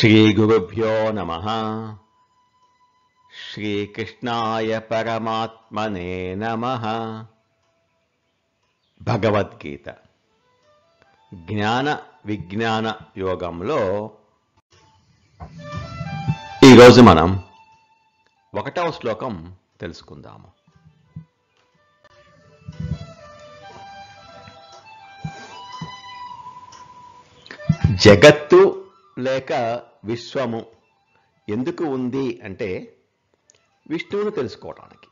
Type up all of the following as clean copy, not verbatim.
శ్రీగురుభ్యో నమః. శ్రీకృష్ణాయ పరమాత్మనే నమః. భగవద్గీత జ్ఞాన విజ్ఞాన యోగంలో ఈరోజు మనం 1వ శ్లోకం తెలుసుకుందాము. జగత్తు లేక విశ్వము ఎందుకు ఉంది అంటే విష్ణువును తెలుసుకోవడానికి.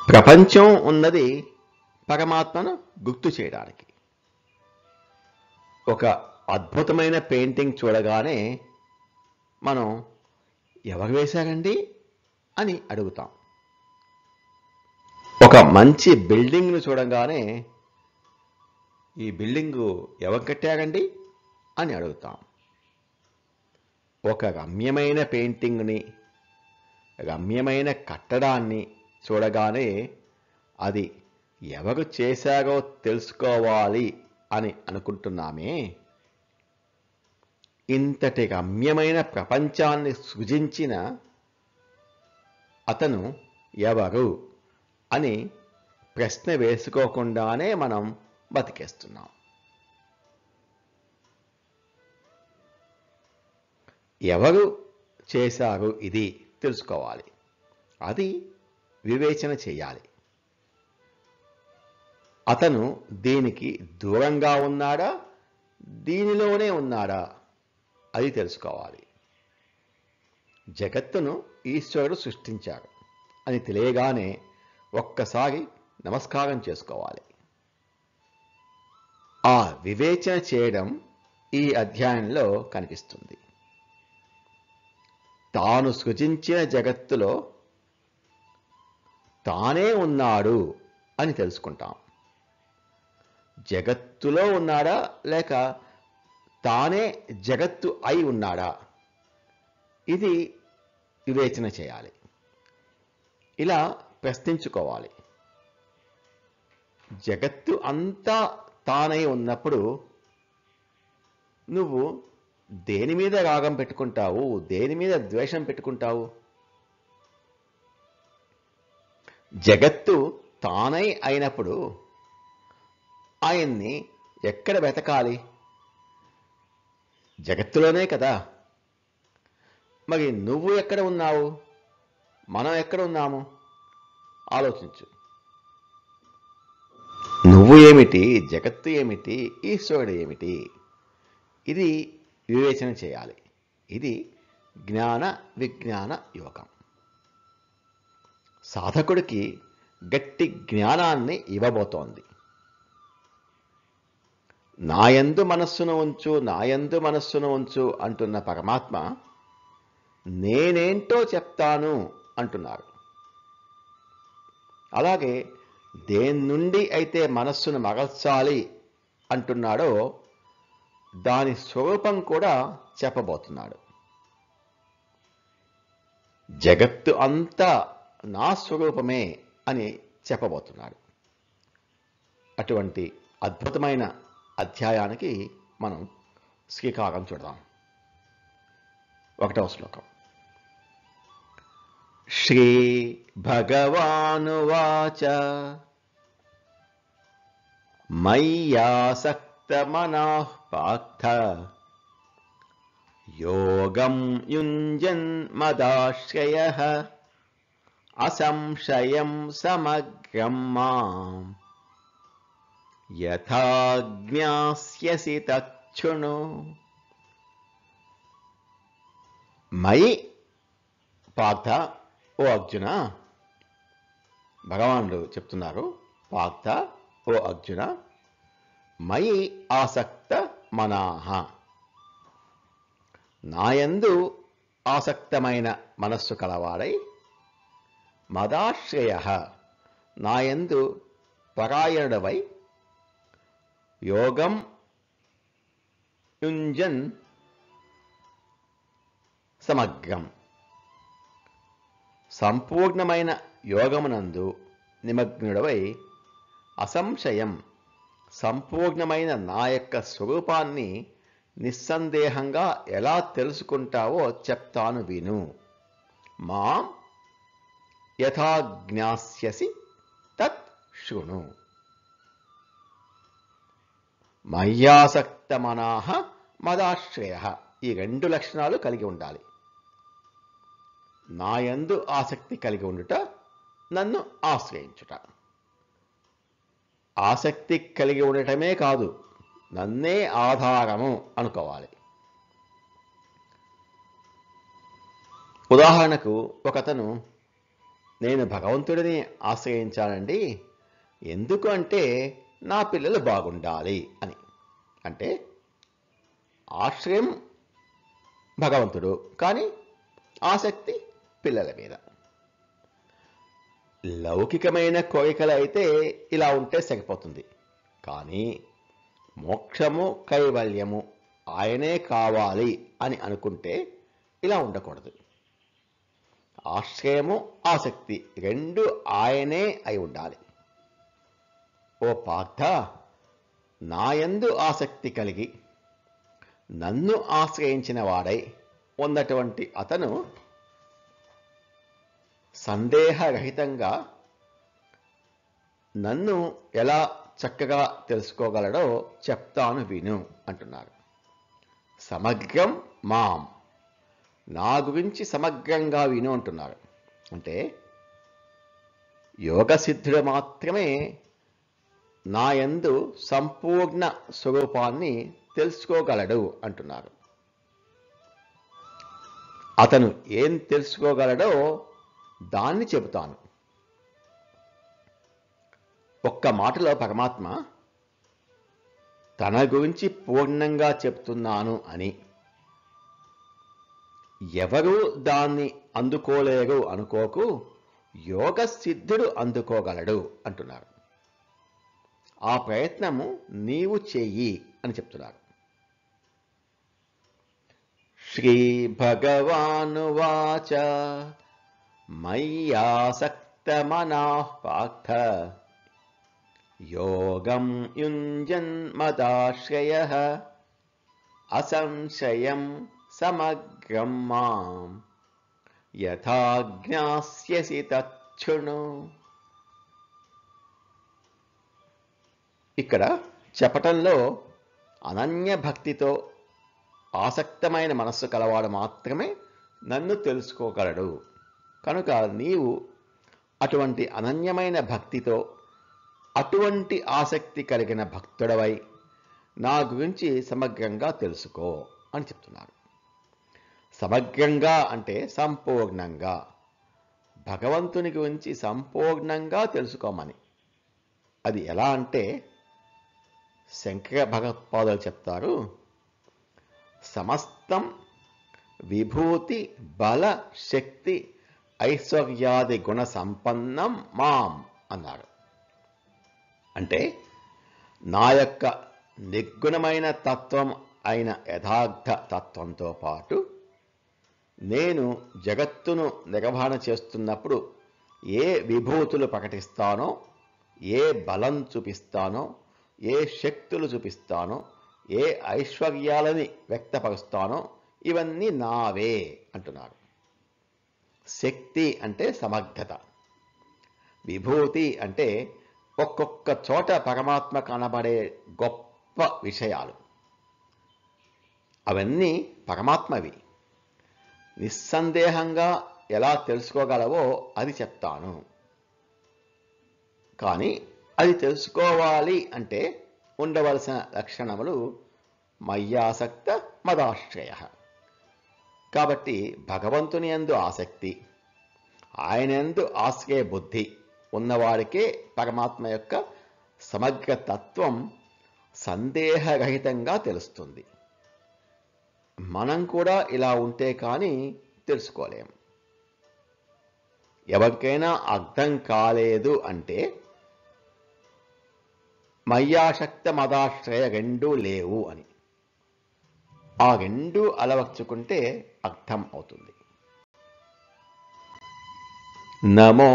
ప్రపంచం ఉన్నది పరమాత్మను గుర్తు చేయడానికి. ఒక అద్భుతమైన పెయింటింగ్ చూడగానే మనం ఎవరు వేశారండి అని అడుగుతాం. ఒక మంచి బిల్డింగ్ను చూడగానే ఈ బిల్డింగు ఎవరు కట్టారండి అని అడుగుతాం. ఒక రమ్యమైన పెయింటింగ్ని, రమ్యమైన కట్టడాన్ని చూడగానే అది ఎవరు చేశారో తెలుసుకోవాలి అని అనుకుంటున్నామే. ఇంతటి రమ్యమైన ప్రపంచాన్ని సృజించిన అతను ఎవరు అని ప్రశ్న వేసుకోకుండానే మనం బతికేస్తున్నాం. ఎవరు చేశారు ఇది తెలుసుకోవాలి. అది వివేచన చేయాలి. అతను దీనికి దూరంగా ఉన్నాడా, దీనిలోనే ఉన్నాడా అది తెలుసుకోవాలి. జగత్తును ఈశ్వరుడు సృష్టించాడు అని తెలియగానే ఒక్కసారి నమస్కారం చేసుకోవాలి. ఆ వివేచన చేయడం ఈ అధ్యాయంలో కనిపిస్తుంది. తాను సృజించిన జగత్తులో తానే ఉన్నాడు అని తెలుసుకుంటాం. జగత్తులో ఉన్నాడా లేక తానే జగత్తు అయి ఉన్నాడా ఇది వివేచన చేయాలి. ఇలా ప్రశ్నించుకోవాలి. జగత్తు అంతా తానై ఉన్నప్పుడు నువ్వు దేని మీద రాగం పెట్టుకుంటావు, దేని మీద ద్వేషం పెట్టుకుంటావు? జగత్తు తానై అయినప్పుడు ఆయన్ని ఎక్కడ వెతకాలి? జగత్తులోనే కదా. మరి నువ్వు ఎక్కడ ఉన్నావు, మనం ఎక్కడ ఉన్నాము? ఆలోచించు. నువ్వు ఏమిటి, జగత్తు ఏమిటి, ఈశ్వరుడు ఏమిటి? ఇది వివేచన చేయాలి. ఇది జ్ఞాన విజ్ఞాన యోగం. సాధకుడికి గట్టి జ్ఞానాన్ని ఇవ్వబోతోంది. నాయందు మనస్సును ఉంచు, నాయందు మనస్సును ఉంచు అంటున్న పరమాత్మ నేనేంటో చెప్తాను అంటున్నారు. అలాగే దేని నుండి అయితే మనస్సును మరల్చాలి అంటున్నాడో దాని స్వరూపం కూడా చెప్పబోతున్నాడు. జగత్తు అంతా నా స్వరూపమే అని చెప్పబోతున్నాడు. అటువంటి అద్భుతమైన అధ్యాయానికి మనం శ్రీకారం చుడదాం. 1వ శ్లోకం. శ్రీ భగవానువాచ మయ్యాసక్తమనః పార్థ యోగం యుంజన్ మదాశ్రయః అసంశయం సమగ్రం మాం యథా జ్ఞాస్యసి తచ్ఛృణు. మయి పార్థ, ఓ అర్జున, భగవానుడు చెప్తున్నారు. పార్థ, ఓ అర్జున, మయి ఆసక్త మనాహ, నాయందు ఆసక్తమైన మనస్సు కలవాడై, మదాశ్రయ, నాయందు పరాయణుడవై, యోగం యుంజన్ సమగ్రం, సంపూర్ణమైన యోగమునందు నిమగ్నుడవై, అసంశయం, సంపూర్ణమైన నా యొక్క స్వరూపాన్ని నిస్సందేహంగా ఎలా తెలుసుకుంటావో చెప్తాను విను. మాం యథా జ్ఞాస్యసి తత్ శృణు. మయ్యాసక్తమనాః మదాశ్రయః. ఈ 2 లక్షణాలు కలిగి ఉండాలి. నాయందు ఆసక్తి కలిగి ఉండుట, నన్ను ఆశ్రయించుట. ఆసక్తి కలిగి ఉండటమే కాదు, నన్నే ఆధారము అనుకోవాలి. ఉదాహరణకు ఒకతను, నేను భగవంతుడిని ఆశ్రయించానండి, ఎందుకు అంటే నా పిల్లలు బాగుండాలి అని. అంటే ఆశ్రయం భగవంతుడు, కానీ ఆసక్తి పిల్లల మీద. లౌకికమైన కోరికలు అయితే ఇలా ఉంటే సరిపోతుంది. కానీ మోక్షము కైవల్యము ఆయనే కావాలి అని అనుకుంటే ఇలా ఉండకూడదు. ఆశ్రయము ఆసక్తి 2 ఆయనే అయి ఉండాలి. ఓ పార్థ, నాయందు ఆసక్తి కలిగి నన్ను ఆశ్రయించిన వాడై ఉన్నటువంటి అతను సందేహరహితంగా నన్ను ఎలా చక్కగా తెలుసుకోగలడో చెప్తాను విను అంటున్నారు. సమగ్రం మాం, నా గురించి సమగ్రంగా విను అంటున్నారు. అంటే యోగసిద్ధుడు మాత్రమే నాయందు సంపూర్ణ స్వరూపాన్ని తెలుసుకోగలడు అంటున్నారు. అతను ఏం తెలుసుకోగలడో దాన్ని చెబుతాను. ఒక్క మాటలో పరమాత్మ తన గురించి పూర్ణంగా చెప్తున్నాను అని, ఎవరూ దాన్ని అందుకోలేరు అనుకోకు, యోగ సిద్ధుడు అందుకోగలడు అంటున్నారు. ఆ ప్రయత్నము నీవు చెయ్యి అని చెప్తున్నారు. శ్రీ భగవానువాచ మయ్యాసక్తమనాః పార్థ యోగం యుంజన్ మదాశ్రయః అసంశయం సమగ్రం మాం యథా జ్ఞాస్యసి తచ్ఛృణు. ఇక్కడ చెప్పటంలో అనన్య భక్తితో ఆసక్తమైన మనస్సు కలవాడు మాత్రమే నన్ను తెలుసుకోగలడు. కనుక నీవు అటువంటి అనన్యమైన భక్తితో, అటువంటి ఆసక్తి కలిగిన భక్తుడవై నా గురించి సమగ్రంగా తెలుసుకో అని చెప్తున్నారు. సమగ్రంగా అంటే సంపూర్ణంగా, భగవంతుని గురించి సంపూర్ణంగా తెలుసుకోమని. అది ఎలా అంటే శంకర భగవత్పాదులు చెప్తారు, సమస్తం విభూతి బల శక్తి ఐశ్వర్యాది గుణ సంపన్నం మాం అన్నారు. అంటే నా యొక్క నిర్గుణమైన తత్వం అయిన యథార్థ తత్వంతో పాటు నేను జగత్తును నిర్వహణ చేస్తున్నప్పుడు ఏ విభూతులు ప్రకటిస్తానో, ఏ బలం చూపిస్తానో, ఏ శక్తులు చూపిస్తానో, ఏ ఐశ్వర్యాలని వ్యక్తపరుస్తానో ఇవన్నీ నావే అంటున్నారు. శక్తి అంటే సమర్థత, విభూతి అంటే ఒక్కొక్క చోట పరమాత్మ కనబడే గొప్ప విషయాలు, అవన్నీ పరమాత్మవి. నిస్సందేహంగా ఎలా తెలుసుకోగలవో అది చెప్తాను. కానీ అది తెలుసుకోవాలి అంటే ఉండవలసిన లక్షణములు మయ్యాసక్త మదాశ్రయ. కాబట్టి భగవంతుని యందు ఆసక్తి, ఆయన యందు ఆశ్రయ బుద్ధి ఉన్నవాడికే పరమాత్మ యొక్క సమగ్ర తత్వం సందేహరహితంగా తెలుస్తుంది. మనం కూడా ఇలా ఉంటే కానీ తెలుసుకోలేం. ఎవరికైనా అర్థం కాలేదు అంటే మయ్యాసక్త మదాశ్రయ 2 లేవు అని. ఆ 2 అలవర్చుకుంటే అర్థం అవుతుంది. నమో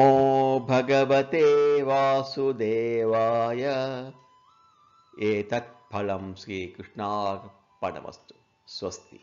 భగవతే వాసుదేవాయ. ఏతత్ ఫలం శ్రీకృష్ణార్పణమస్తు. పడమస్తు. స్వస్తి.